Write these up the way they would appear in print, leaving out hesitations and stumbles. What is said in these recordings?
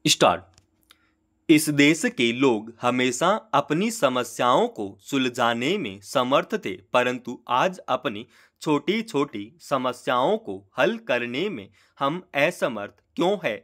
Start. इस देश के लोग हमेशा अपनी समस्याओं को सुलझाने में समर्थ थे, परंतु आज अपनी छोटी छोटी समस्याओं को हल करने में हम असमर्थ क्यों है,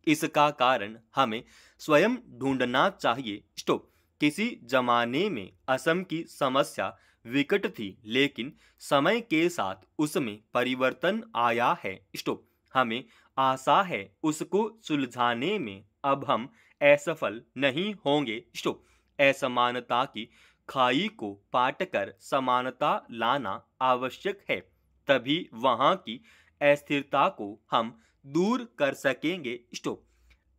इसका कारण हमें स्वयं ढूंढना चाहिए। स्टॉप। किसी जमाने में असम की समस्या विकट थी, लेकिन समय के साथ उसमें परिवर्तन आया है। स्टॉप। हमें आशा है उसको सुलझाने में अब हम असफल नहीं होंगे। स्टॉप। असमानता की खाई को पाट कर समानता लाना आवश्यक है, तभी वहां की अस्थिरता को हम दूर कर सकेंगे। स्टॉप।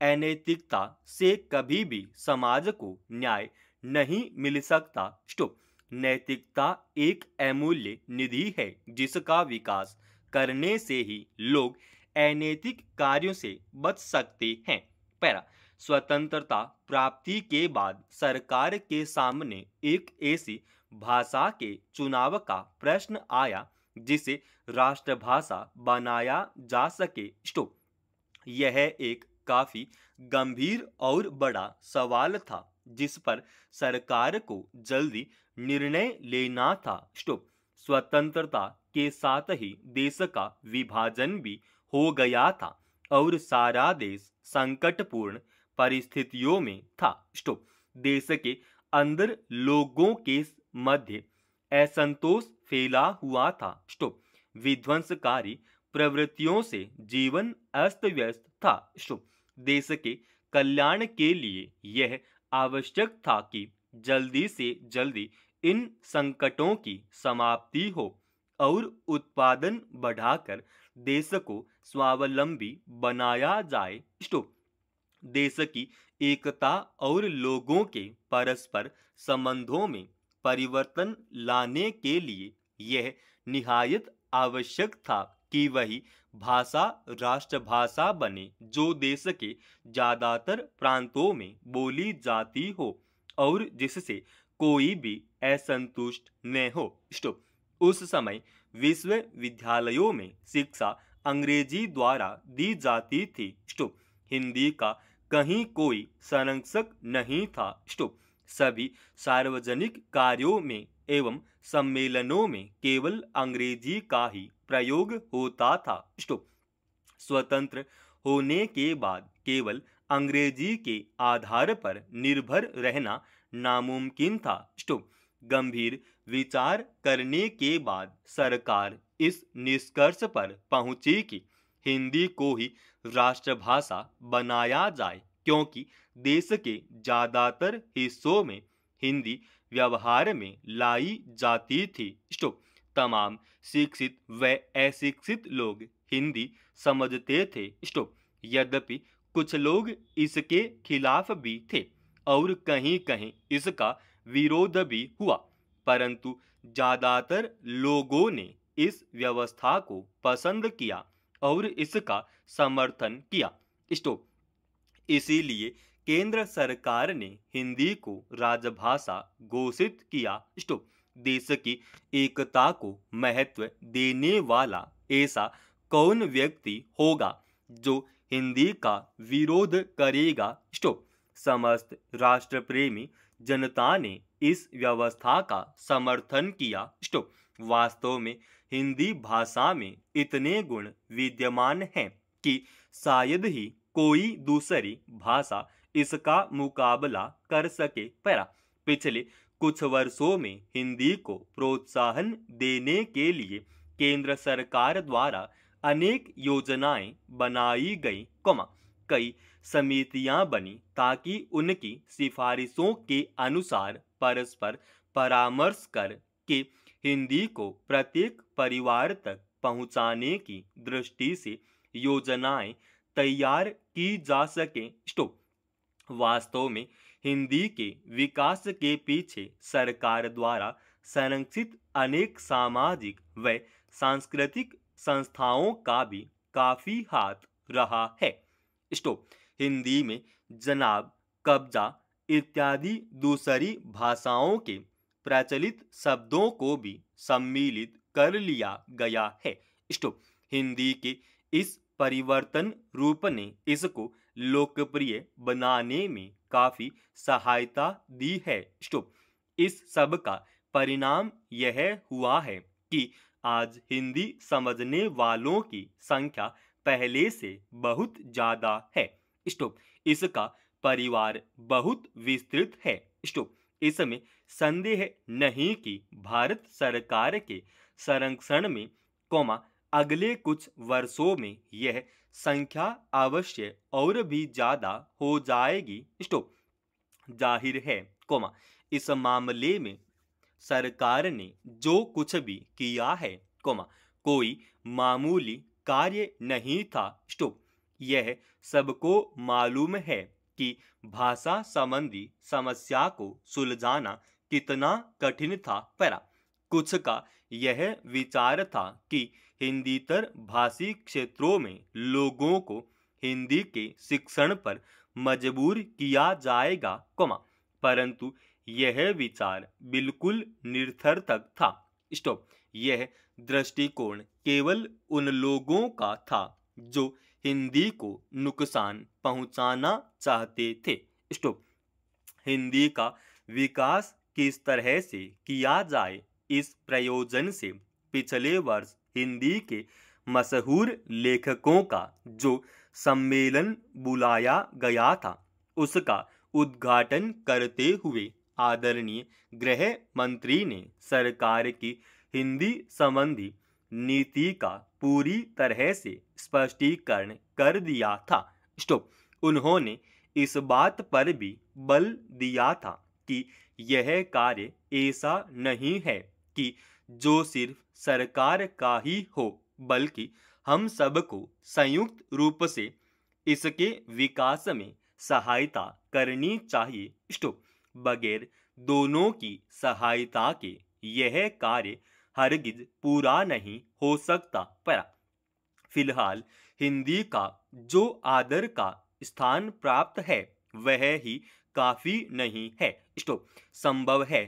अनैतिकता से कभी भी समाज को न्याय नहीं मिल सकता। स्टॉप। नैतिकता एक अमूल्य निधि है, जिसका विकास करने से ही लोग अनैतिक कार्यों से बच सकते हैं। पैरा। स्वतंत्रता प्राप्ति के बाद सरकार के सामने एक ऐसी भाषा के चुनाव का प्रश्न आया जिसे राष्ट्रभाषा बनाया जा सके। स्टॉप। यह एक काफी गंभीर और बड़ा सवाल था, जिस पर सरकार को जल्दी निर्णय लेना था। स्टॉप। स्वतंत्रता के साथ ही देश का विभाजन भी हो गया था और सारा देश संकटपूर्ण परिस्थितियों में था। स्टॉप। देश के अंदर लोगों के मध्य असंतोष फैला हुआ था। स्टॉप। विध्वंसकारी प्रवृत्तियों से जीवन अस्त व्यस्त था। स्टॉप। देश के कल्याण के लिए यह आवश्यक था कि जल्दी से जल्दी इन संकटों की समाप्ति हो और उत्पादन बढ़ाकर देश को स्वावलंबी बनाया जाए। स्टॉप। देश की एकता और लोगों के परस्पर संबंधों में परिवर्तन लाने के लिए यह निहायत आवश्यक था कि वही भाषा राष्ट्रभाषा बने जो देश के ज्यादातर प्रांतों में बोली जाती हो और जिससे कोई भी असंतुष्ट न हो। स्टॉप। उस समय विश्वविद्यालयों में शिक्षा अंग्रेजी द्वारा दी जाती थी। स्टॉप। हिंदी का कहीं कोई संरक्षक नहीं था। स्टॉप। सभी सार्वजनिक कार्यों में एवं सम्मेलनों में केवल अंग्रेजी का ही प्रयोग होता था। स्टॉप। स्वतंत्र होने के बाद केवल अंग्रेजी के आधार पर निर्भर रहना नामुमकिन था। स्टॉप। गंभीर विचार करने के बाद सरकार इस निष्कर्ष पर पहुंची कि हिंदी को ही राष्ट्रभाषा बनाया जाए, क्योंकि देश के ज्यादातर हिस्सों में हिंदी व्यवहार में लाई जाती थी। स्टॉप। तमाम शिक्षित व अशिक्षित लोग हिंदी समझते थे। स्टॉप। यद्यपि कुछ लोग इसके खिलाफ भी थे और कहीं कहीं इसका विरोध भी हुआ, परंतु ज्यादातर लोगों ने इस व्यवस्था को पसंद किया और इसका समर्थन किया। स्टॉप। इसीलिए केंद्र सरकार ने हिंदी को राजभाषा घोषित किया। स्टॉप। देश की एकता को महत्व देने वाला ऐसा कौन व्यक्ति होगा जो हिंदी का विरोध करेगा। स्टॉप। समस्त राष्ट्र प्रेमी जनता ने इस व्यवस्था का समर्थन किया। स्टॉप। वास्तव में हिंदी भाषा में इतने गुण विद्यमान हैं कि शायद ही कोई दूसरी भाषा इसका मुकाबला कर सके। पैरा। पिछले कुछ वर्षों में हिंदी को प्रोत्साहन देने के लिए केंद्र सरकार द्वारा अनेक योजनाएं बनाई गई, कई समितियां बनी ताकि उनकी सिफारिशों के अनुसार परस्पर परामर्श कर के हिंदी को प्रत्येक परिवार तक पहुंचाने की दृष्टि से योजनाएं तैयार की जा सके। स्टॉप। वास्तव में हिंदी के विकास के पीछे सरकार द्वारा संरक्षित अनेक सामाजिक व सांस्कृतिक संस्थाओं का भी काफी हाथ रहा है। स्टॉप। हिंदी में जनाब, कब्जा इत्यादि दूसरी भाषाओं के प्रचलित शब्दों को भी सम्मिलित कर लिया गया है। स्टॉप। हिंदी के इस परिवर्तन रूप ने इसको लोकप्रिय बनाने में काफी सहायता दी है। स्टॉप। इस सब का परिणाम यह हुआ है कि आज हिंदी समझने वालों की संख्या पहले से बहुत ज्यादा है। स्टॉप। इसका परिवार बहुत विस्तृत है। स्टॉप। इसमें संदेह नहीं कि भारत सरकार के संरक्षण में अगले कुछ वर्षों में यह संख्या अवश्य और भी ज्यादा हो जाएगी। स्टॉप। जाहिर है इस मामले में सरकार ने जो कुछ भी किया है कोई मामूली कार्य नहीं था। स्टॉप। यह सबको मालूम है कि भाषा संबंधी समस्या को सुलझाना कितना कठिन था। कुछ का यह विचार था कि हिंदीतर भाषी क्षेत्रों में लोगों को हिंदी के शिक्षण पर मजबूर किया जाएगा परंतु यह विचार बिल्कुल निरर्थक था। स्टॉप। यह दृष्टिकोण केवल उन लोगों का था जो हिंदी को नुकसान पहुंचाना चाहते थे। स्टॉप। हिंदी का विकास किस तरह से किया जाए, इस प्रयोजन से पिछले वर्ष हिंदी के मशहूर लेखकों का जो सम्मेलन बुलाया गया था उसका उद्घाटन करते हुए आदरणीय गृह मंत्री ने सरकार की हिंदी संबंधी नीति का पूरी तरह से स्पष्टीकरण कर दिया था। स्टॉप। उन्होंने इस बात पर भी बल दिया था कि यह कार्य ऐसा नहीं है कि जो सिर्फ सरकार का ही हो, बल्कि हम सबको संयुक्त रूप से इसके विकास में सहायता करनी चाहिए। स्टॉप। बगैर दोनों की सहायता के यह कार्य हरगिज पूरा नहीं हो सकता। फिलहाल हिंदी का जो आदर का स्थान प्राप्त है वह ही काफी नहीं है। स्टॉप। संभव है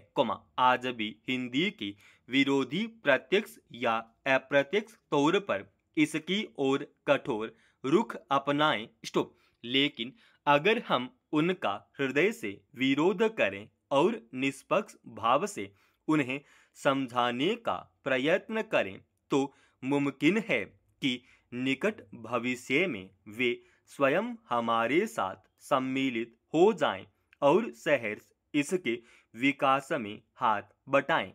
आज भी हिंदी की विरोधी प्रत्यक्ष या अप्रत्यक्ष तौर पर इसकी ओर कठोर रुख अपनाएं। स्टॉप। लेकिन अगर हम उनका हृदय से विरोध करें और निष्पक्ष भाव से उन्हें समझाने का प्रयत्न करें तो मुमकिन है कि निकट भविष्य में वे स्वयं हमारे साथ सम्मिलित हो जाएं और सहर्ष इसके विकास में हाथ बटाएं।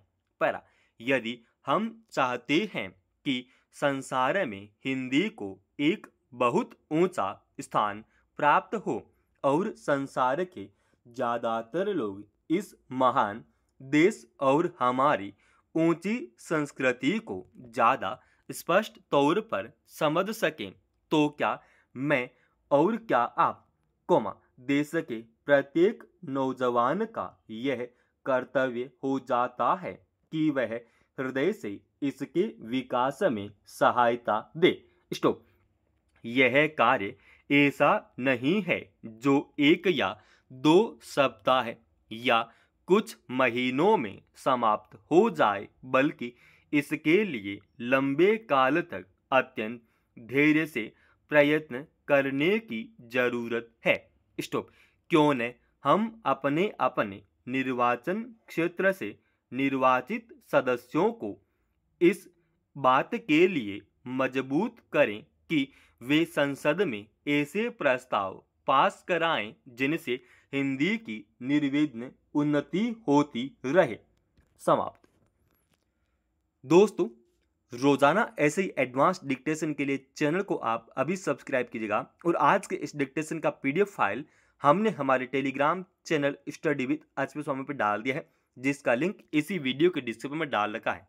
यदि हम चाहते हैं कि संसार में हिंदी को एक बहुत ऊंचा स्थान प्राप्त हो और संसार के ज्यादातर लोग इस महान देश और हमारी ऊंची संस्कृति को ज्यादा स्पष्ट तौर पर समझ सकें, तो क्या मैं और क्या आप देश के प्रत्येक नौजवान का यह कर्तव्य हो जाता है कि वह हृदय से इसके विकास में सहायता दे। स्टॉप। यह कार्य ऐसा नहीं है जो एक या 2 सप्ताह या कुछ महीनों में समाप्त हो जाए, बल्कि इसके लिए लंबे काल तक अत्यंत धैर्य से प्रयत्न करने की जरूरत है। स्टॉप। क्यों न हम अपने अपने निर्वाचन क्षेत्र से निर्वाचित सदस्यों को इस बात के लिए मजबूत करें कि वे संसद में ऐसे प्रस्ताव पास कराएं जिनसे हिंदी की निर्विघ्न उन्नति होती रहे। समाप्त। दोस्तों, रोजाना ऐसे ही एडवांस डिक्टेशन के लिए चैनल को आप अभी सब्सक्राइब कीजिएगा और आज के इस डिक्टेशन का पीडीएफ फाइल हमने हमारे Telegram channel study with HP Swami पर डाल दिया है, जिसका लिंक इसी वीडियो के डिस्क्रिप्शन में डाल रखा है।